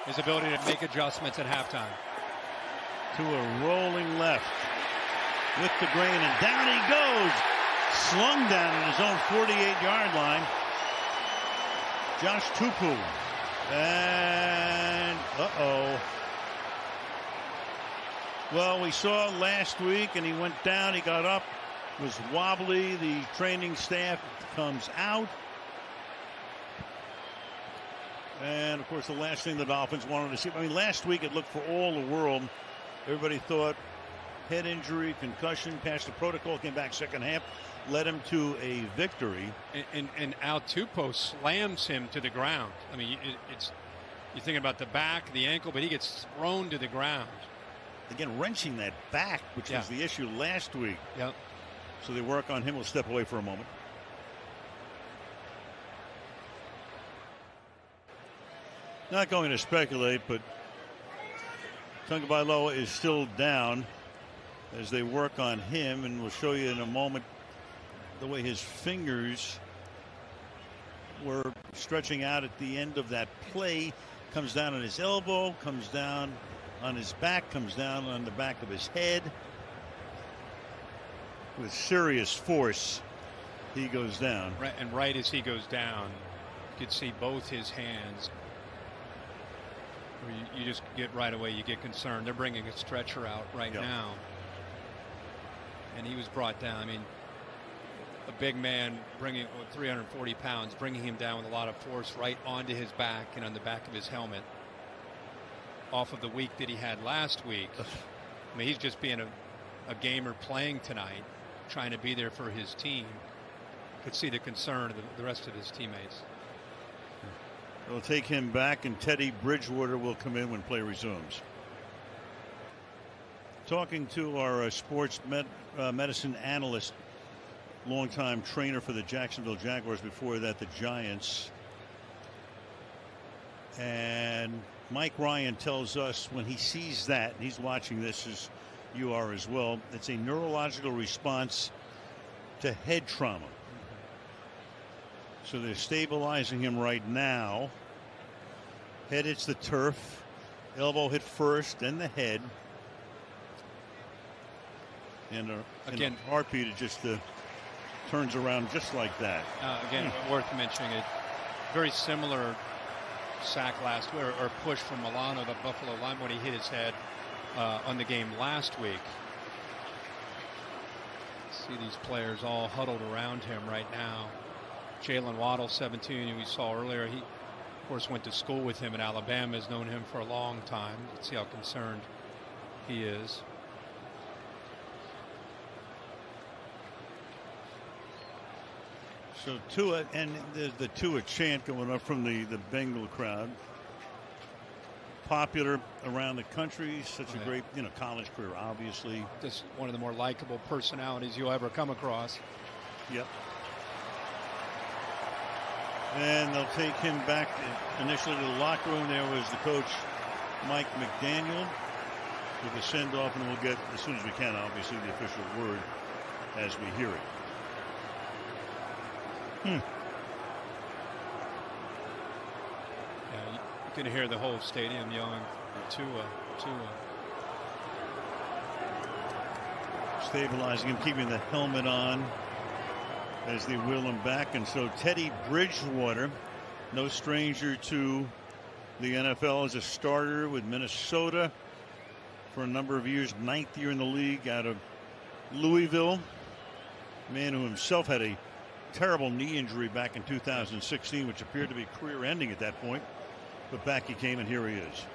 his ability to make adjustments at halftime. Tua rolling left with the grain, and down he goes. Slung down in his own 48-yard line. Josh Tupu. And well, we saw last week, and he went down, he got up, was wobbly. The training staff comes out. And, of course, the last thing the Dolphins wanted to see. I mean, last week it looked for all the world. Everybody thought head injury, concussion, passed the protocol, came back second half, led him to a victory. And Al Tupo slams him to the ground. I mean, you're thinking about the back, the ankle, but he gets thrown to the ground. Again, wrenching that back, which was the issue last week. Yep. So they work on him. We'll step away for a moment. Not going to speculate, but Tagovailoa is still down as they work on him, and we'll show you in a moment the way his fingers were stretching out at the end of that play. Comes down on his elbow, comes down on his back, comes down on the back of his head. With serious force, he goes down. Right, and right as he goes down, you could see both his hands. You just get right away, you get concerned. They're bringing a stretcher out right now. And he was brought down. I mean, a big man bringing 340 pounds, bringing him down with a lot of force right onto his back and on the back of his helmet. Off of the week that he had last week. I mean, he's just being a gamer playing tonight, trying to be there for his team. Could see the concern of the rest of his teammates. They'll take him back, and Teddy Bridgewater will come in when play resumes. Talking to our sports medicine analyst, longtime trainer for the Jacksonville Jaguars, before that the Giants. And Mike Ryan tells us when he sees that, and he's watching this as you are as well, it's a neurological response to head trauma. So they're stabilizing him right now. Head hits the turf. Elbow hit first, then the head. And again, in a heartbeat, it just turns around just like that. Again, worth mentioning it. Very similar sack last week, or push from Milano, the Buffalo line, when he hit his head on the game last week. See these players all huddled around him right now. Jalen Waddle, 17, who we saw earlier, he of course went to school with him in Alabama, has known him for a long time. Let's see how concerned he is. So Tua, and the Tua chant going up from the Bengal crowd. Popular around the country, such a great college career, obviously. Just one of the more likable personalities you'll ever come across. Yep. And they'll take him back initially to the locker room. There was the coach, Mike McDaniel, with the send-off, and we'll get, as soon as we can, obviously, the official word as we hear it. Yeah, you can hear the whole stadium yelling, Tua, Tua. Stabilizing him, keeping the helmet on as they wheel him back. And so Teddy Bridgewater, no stranger to the NFL, as a starter with Minnesota for a number of years, 9th year in the league out of Louisville. Man who himself had a terrible knee injury back in 2016, which appeared to be career ending at that point. But back he came, and here he is.